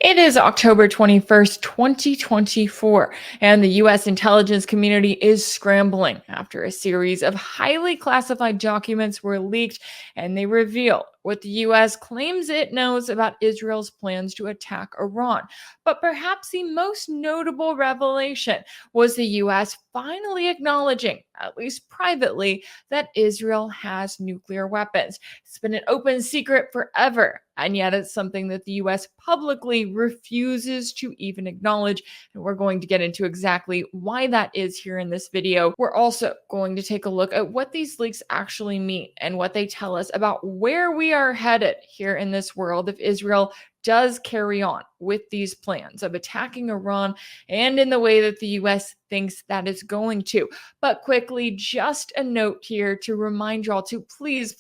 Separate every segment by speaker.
Speaker 1: It is October 21st, 2024, and the U.S. intelligence community is scrambling after a series of highly classified documents were leaked, and they reveal what the U.S. claims it knows about Israel's plans to attack Iran. But perhaps the most notable revelation was the U.S. finally acknowledging, at least privately, that Israel has nuclear weapons. It's been an open secret forever, and yet it's something that the US publicly refuses to even acknowledge. And we're going to get into exactly why that is here in this video. We're also going to take a look at what these leaks actually mean and what they tell us about where we are headed here in this world if Israel does carry on with these plans of attacking Iran and in the way that the US thinks that it's going to. But quickly, just a note here to remind y'all to please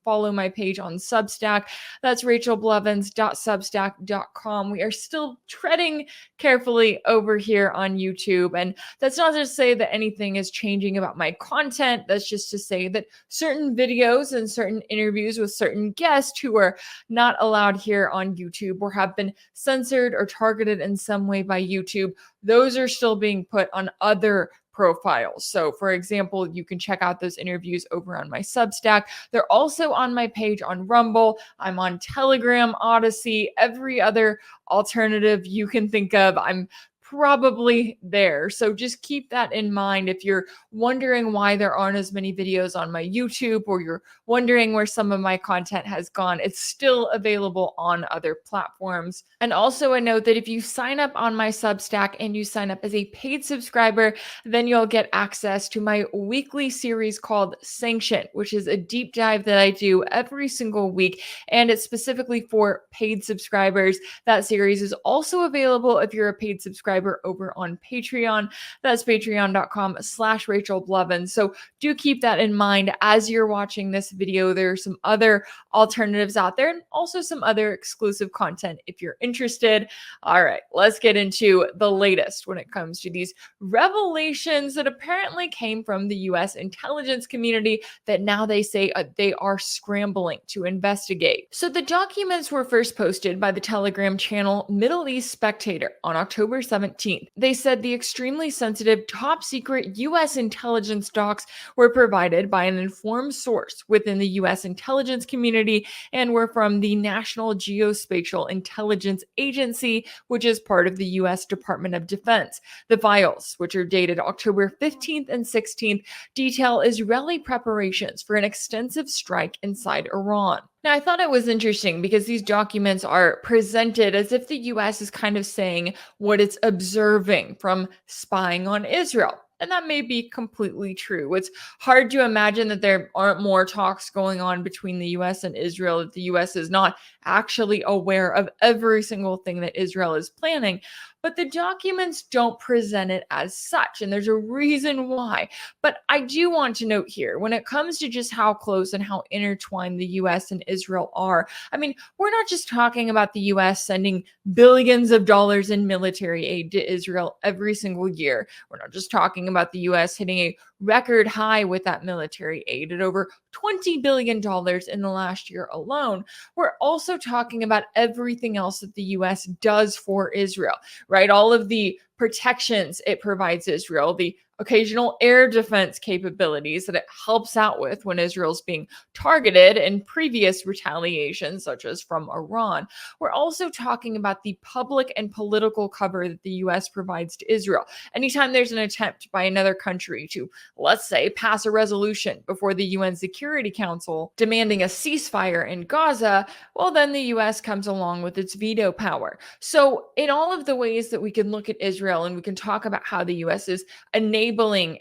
Speaker 1: follow my page on Substack. That's rachelblevins.substack.com. We are still treading carefully over here on YouTube. And that's not to say that anything is changing about my content. That's just to say that certain videos and certain interviews with certain guests who are not allowed here on YouTube or have been censored or targeted in some way by YouTube, those are still being put on other profiles. So, for example, you can check out those interviews over on my Substack. They're also on my page on Rumble. I'm on Telegram, Odyssey, every other alternative you can think of. I'm probably there. So just keep that in mind if you're wondering why there aren't as many videos on my YouTube, or you're wondering where some of my content has gone. It's still available on other platforms. And also a note that if you sign up on my Substack and you sign up as a paid subscriber, then you'll get access to my weekly series called Sanction, which is a deep dive that I do every single week. And it's specifically for paid subscribers. That series is also available if you're a paid subscriber over on Patreon. That's patreon.com/RachelBlevins. So do keep that in mind as you're watching this video. There are some other alternatives out there and also some other exclusive content if you're interested. All right, let's get into the latest when it comes to these revelations that apparently came from the US intelligence community that now they say they are scrambling to investigate. So the documents were first posted by the Telegram channel Middle East Spectator on October 17th. They said the extremely sensitive top secret US intelligence docs were provided by an informed source within the US intelligence community and were from the National Geospatial Intelligence Agency, which is part of the US Department of Defense. The files, which are dated October 15th and 16th, detail Israeli preparations for an extensive strike inside Iran. Now, I thought it was interesting because these documents are presented as if the US is kind of saying what it's observing from spying on Israel. And that may be completely true. It's hard to imagine that there aren't more talks going on between the US and Israel, that the US is not actually aware of every single thing that Israel is planning. But the documents don't present it as such, and there's a reason why. But I do want to note here, when it comes to just how close and how intertwined the US and Israel are, I mean, we're not just talking about the US sending billions of dollars in military aid to Israel every single year. We're not just talking about the US hitting a record high with that military aid at over $20 billion in the last year alone. We're also talking about everything else that the US does for Israel, right? All of the protections it provides Israel, the occasional air defense capabilities that it helps out with when Israel's being targeted in previous retaliations, such as from Iran. We're also talking about the public and political cover that the US provides to Israel. Anytime there's an attempt by another country to, let's say, pass a resolution before the UN Security Council demanding a ceasefire in Gaza, well, then the US comes along with its veto power. So in all of the ways that we can look at Israel and we can talk about how the US is enabling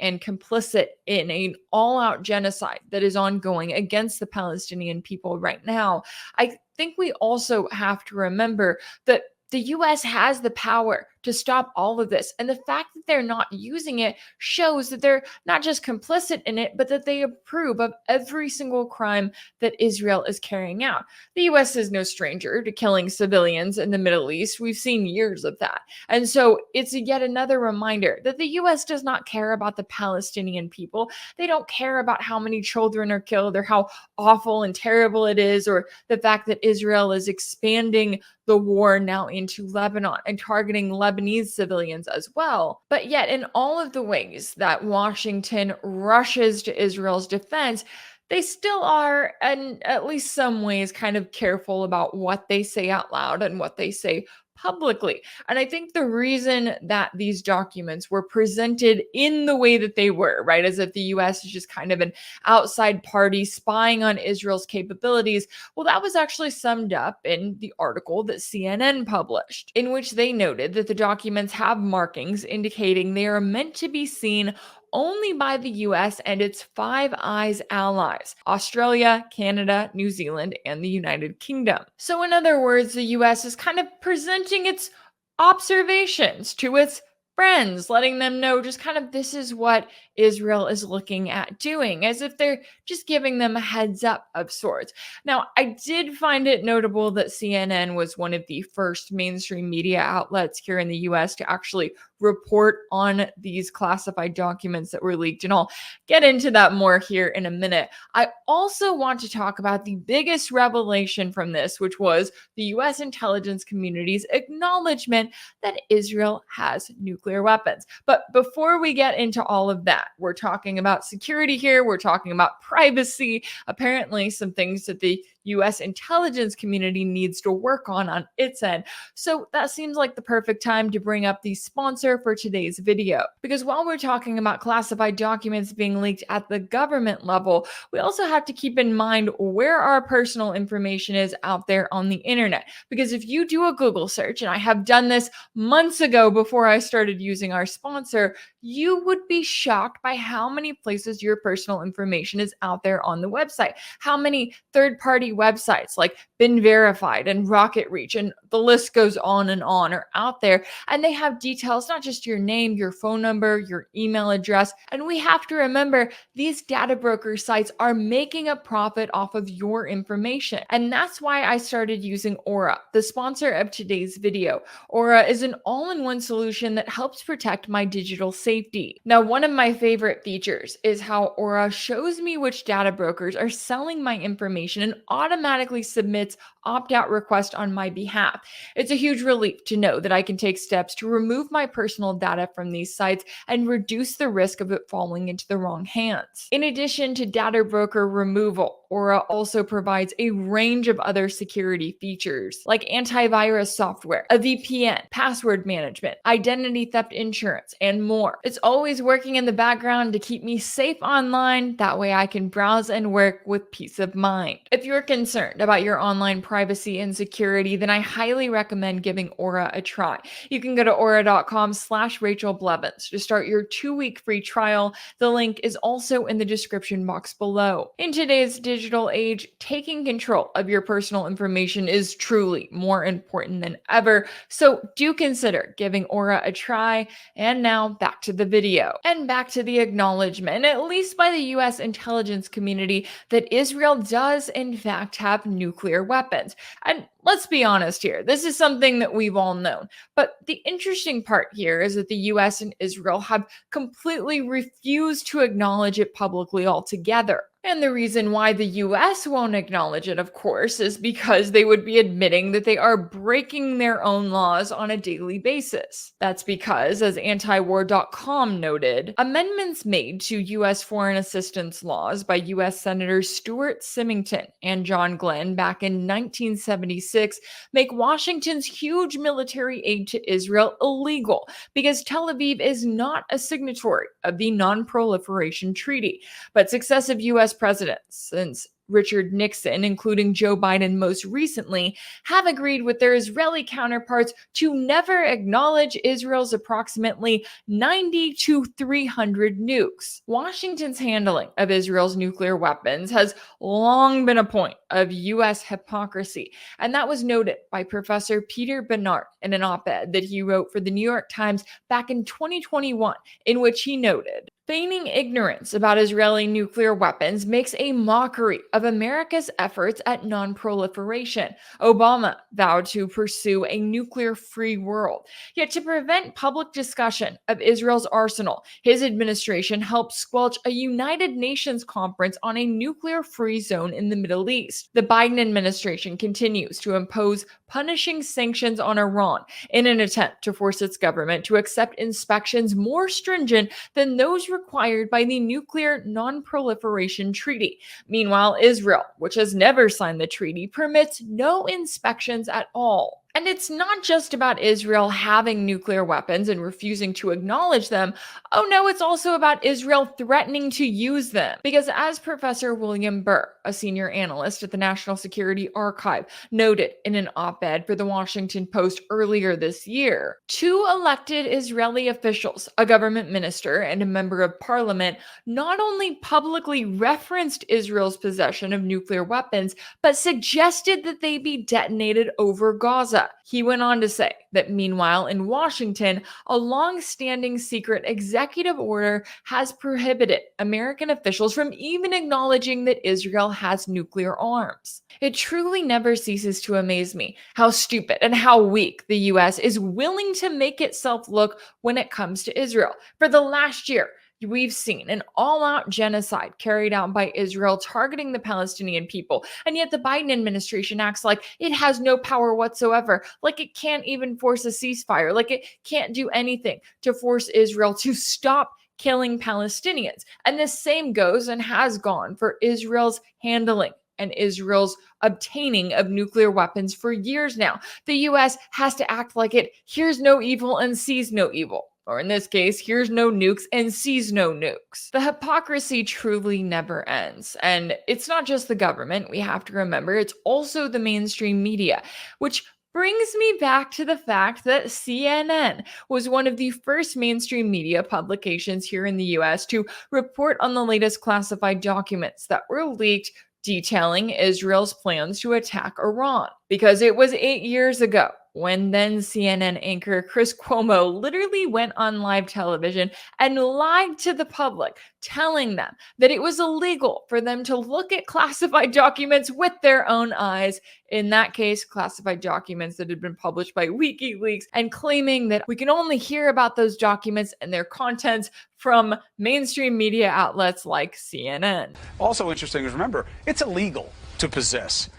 Speaker 1: and complicit in an all-out genocide that is ongoing against the Palestinian people right now, I think we also have to remember that the US has the power to stop all of this. And the fact that they're not using it shows that they're not just complicit in it, but that they approve of every single crime that Israel is carrying out. The US is no stranger to killing civilians in the Middle East. We've seen years of that. And so it's yet another reminder that the US does not care about the Palestinian people. They don't care about how many children are killed or how awful and terrible it is, or the fact that Israel is expanding the war now into Lebanon and targeting Lebanese civilians as well. But yet, in all of the ways that Washington rushes to Israel's defense, they still are, in at least some ways, kind of careful about what they say out loud and what they say publicly. And I think the reason that these documents were presented in the way that they were, right, as if the US is just kind of an outside party spying on Israel's capabilities, well, that was actually summed up in the article that CNN published, in which they noted that the documents have markings indicating they are meant to be seen only by the US and its Five Eyes allies: Australia, Canada, New Zealand, and the United Kingdom. So, in other words, the US is kind of presenting its observations to its friends, letting them know just kind of this is what Israel is looking at doing, as if they're just giving them a heads up of sorts. Now, I did find it notable that CNN was one of the first mainstream media outlets here in the US to actually report on these classified documents that were leaked, and I'll get into that more here in a minute. I also want to talk about the biggest revelation from this, which was the US intelligence community's acknowledgement that Israel has nuclear weapons. But before we get into all of that, we're talking about security here, we're talking about privacy, apparently some things that the US intelligence community needs to work on its end. So that seems like the perfect time to bring up the sponsor for today's video. Because while we're talking about classified documents being leaked at the government level, we also have to keep in mind where our personal information is out there on the internet. Because if you do a Google search, and I have done this months ago before I started using our sponsor, you would be shocked by how many places your personal information is out there on the website. How many third-party websites like Been Verified and Rocket Reach, and the list goes on and on, are out there. And they have details, not just your name, your phone number, your email address. And we have to remember these data broker sites are making a profit off of your information. And that's why I started using Aura, the sponsor of today's video. Aura is an all-in-one solution that helps protect my digital safety. Now, one of my favorite features is how Aura shows me which data brokers are selling my information and automatically submits opt-out requests on my behalf. It's a huge relief to know that I can take steps to remove my personal data from these sites and reduce the risk of it falling into the wrong hands. In addition to data broker removal, Aura also provides a range of other security features like antivirus software, a VPN, password management, identity theft insurance, and more. It's always working in the background to keep me safe online. That way I can browse and work with peace of mind. If you're concerned about your online privacy and security, then I highly recommend giving Aura a try. You can go to aura.com/Rachel Blevins to start your 2-week free trial. The link is also in the description box below. In today's digital age, taking control of your personal information is truly more important than ever. So do consider giving Aura a try. And now back to the video and back to the acknowledgement, at least by the US intelligence community, that Israel does in fact have nuclear weapons. And let's be honest here, this is something that we've all known. But the interesting part here is that the US and Israel have completely refused to acknowledge it publicly altogether. And the reason why the US won't acknowledge it, of course, is because they would be admitting that they are breaking their own laws on a daily basis. That's because, as antiwar.com noted, amendments made to US foreign assistance laws by US Senators Stuart Symington and John Glenn back in 1976 make Washington's huge military aid to Israel illegal because Tel Aviv is not a signatory of the Non-Proliferation Treaty. But successive US presidents since Richard Nixon, including Joe Biden most recently, have agreed with their Israeli counterparts to never acknowledge Israel's approximately 90 to 300 nukes. Washington's handling of Israel's nuclear weapons has long been a point of U.S. hypocrisy. And that was noted by Professor Peter Bernard in an op-ed that he wrote for the New York Times back in 2021, in which he noted, feigning ignorance about Israeli nuclear weapons makes a mockery of America's efforts at non-proliferation. Obama vowed to pursue a nuclear-free world. Yet to prevent public discussion of Israel's arsenal, his administration helped squelch a United Nations conference on a nuclear-free zone in the Middle East. The Biden administration continues to impose punishing sanctions on Iran in an attempt to force its government to accept inspections more stringent than those required by the Nuclear Non-Proliferation Treaty. Meanwhile, Israel, which has never signed the treaty, permits no inspections at all. And it's not just about Israel having nuclear weapons and refusing to acknowledge them. Oh no, it's also about Israel threatening to use them. Because as Professor William Burr, a senior analyst at the National Security Archive, noted in an op-ed for the Washington Post earlier this year, two elected Israeli officials, a government minister and a member of parliament, not only publicly referenced Israel's possession of nuclear weapons, but suggested that they be detonated over Gaza. He went on to say that meanwhile in Washington, a long-standing secret executive order has prohibited American officials from even acknowledging that Israel has nuclear arms. It truly never ceases to amaze me how stupid and how weak the US is willing to make itself look when it comes to Israel. For the last year, we've seen an all-out genocide carried out by Israel targeting the Palestinian people, and yet the Biden administration acts like it has no power whatsoever, like it can't even force a ceasefire, like it can't do anything to force Israel to stop killing Palestinians. And the same goes and has gone for Israel's handling and Israel's obtaining of nuclear weapons for years now. The US has to act like it hears no evil and sees no evil. Or in this case, hears no nukes and sees no nukes. The hypocrisy truly never ends. And it's not just the government, we have to remember, it's also the mainstream media, which brings me back to the fact that CNN was one of the first mainstream media publications here in the US to report on the latest classified documents that were leaked detailing Israel's plans to attack Iran. Because it was 8 years ago when then CNN anchor Chris Cuomo literally went on live television and lied to the public, telling them that it was illegal for them to look at classified documents with their own eyes. In that case, classified documents that had been published by WikiLeaks, and claiming that we can only hear about those documents and their contents from mainstream media outlets like CNN.
Speaker 2: Also interesting is, remember, it's illegal to possess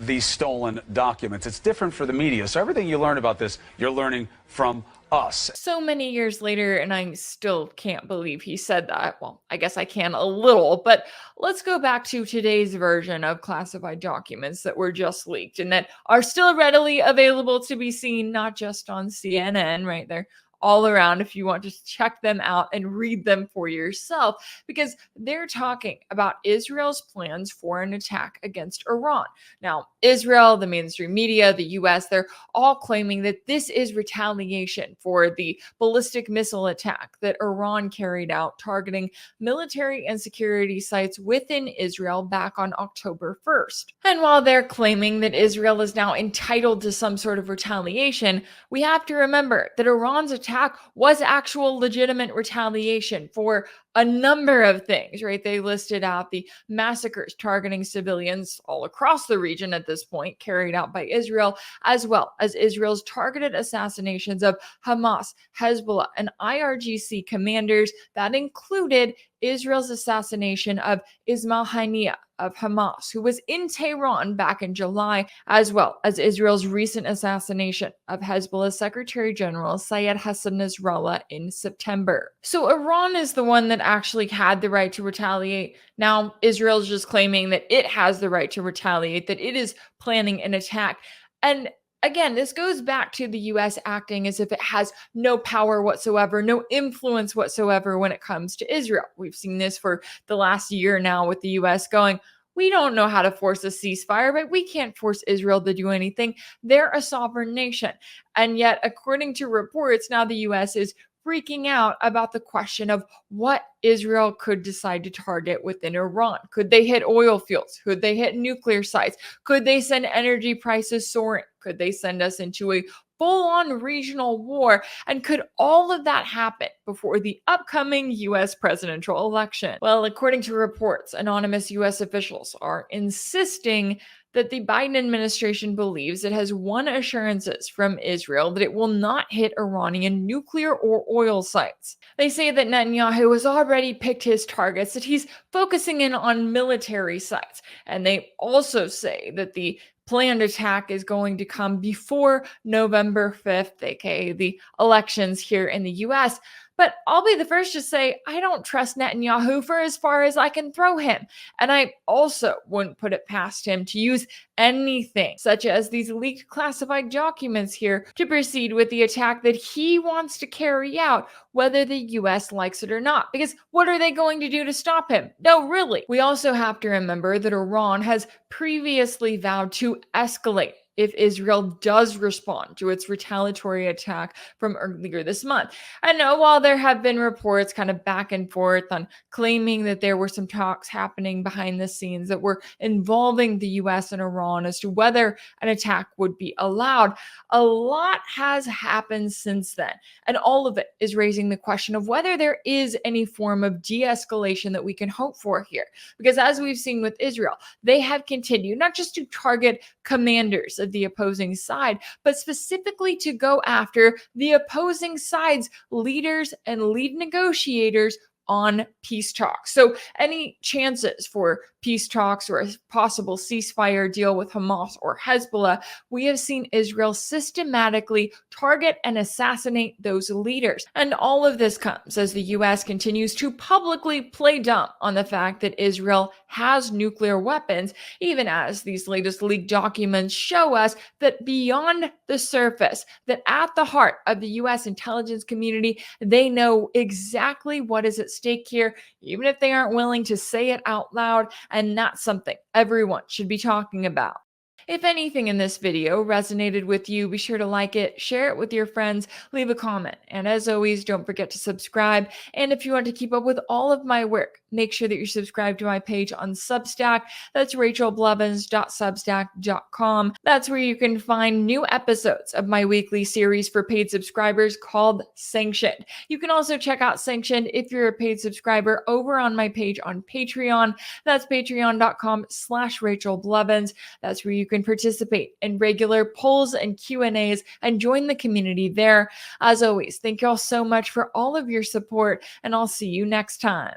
Speaker 2: these stolen documents. It's different for the media. So everything you learn about this, you're learning from us.
Speaker 1: So many years later, and I still can't believe he said that. Well, I guess I can a little, but let's go back to today's version of classified documents that were just leaked and that are still readily available to be seen, not just on CNN, right? They're all around if you want to check them out and read them for yourself, because they're talking about Israel's plans for an attack against Iran. Now, Israel, the mainstream media, the US, they're all claiming that this is retaliation for the ballistic missile attack that Iran carried out targeting military and security sites within Israel back on October 1st. And while they're claiming that Israel is now entitled to some sort of retaliation, we have to remember that Iran's attack was actual legitimate retaliation for a number of things, right? They listed out the massacres targeting civilians all across the region at this point, carried out by Israel, as well as Israel's targeted assassinations of Hamas, Hezbollah, and IRGC commanders that included Israel's assassination of Ismail Haniyeh of Hamas, who was in Tehran back in July, as well as Israel's recent assassination of Hezbollah's Secretary General Syed Hassan Nasrallah in September. So Iran is the one that actually had the right to retaliate. Now Israel's just claiming that it has the right to retaliate, that it is planning an attack. And again, this goes back to the US acting as if it has no power whatsoever, no influence whatsoever when it comes to Israel. We've seen this for the last year now with the US going, we don't know how to force a ceasefire, but we can't force Israel to do anything. They're a sovereign nation. And yet, according to reports, now the US is freaking out about the question of what Israel could decide to target within Iran. Could they hit oil fields? Could they hit nuclear sites? Could they send energy prices soaring? Could they send us into a full-on regional war? And could all of that happen before the upcoming US presidential election? Well, according to reports, anonymous US officials are insisting that the Biden administration believes it has won assurances from Israel that it will not hit Iranian nuclear or oil sites. They say that Netanyahu has already picked his targets, that he's focusing in on military sites. And they also say that the planned attack is going to come before November 5th, aka the elections here in the US. But I'll be the first to say I don't trust Netanyahu for as far as I can throw him. And I also wouldn't put it past him to use anything, such as these leaked classified documents here, to proceed with the attack that he wants to carry out, whether the US likes it or not. Because what are they going to do to stop him? No, really. We also have to remember that Iran has previously vowed to escalate if Israel does respond to its retaliatory attack from earlier this month. And while there have been reports kind of back and forth on claiming that there were some talks happening behind the scenes that were involving the US and Iran as to whether an attack would be allowed, a lot has happened since then. And all of it is raising the question of whether there is any form of de-escalation that we can hope for here. Because as we've seen with Israel, they have continued not just to target commanders of the opposing side, but specifically to go after the opposing side's leaders and lead negotiators on peace talks. So any chances for peace talks or a possible ceasefire deal with Hamas or Hezbollah, we have seen Israel systematically target and assassinate those leaders. And all of this comes as the US continues to publicly play dumb on the fact that Israel has nuclear weapons, even as these latest leaked documents show us that beyond the surface, that at the heart of the US intelligence community, they know exactly what is at stake here, even if they aren't willing to say it out loud, and that's something everyone should be talking about. If anything in this video resonated with you, be sure to like it, share it with your friends, leave a comment, and as always, don't forget to subscribe. And if you want to keep up with all of my work, make sure that you're subscribed to my page on Substack. That's rachelblevins.substack.com. That's where you can find new episodes of my weekly series for paid subscribers called Sanctioned. You can also check out Sanctioned if you're a paid subscriber over on my page on Patreon. That's patreon.com/rachelblevins. That's where you can participate in regular polls and Q&As and join the community there. As always, thank you all so much for all of your support, and I'll see you next time.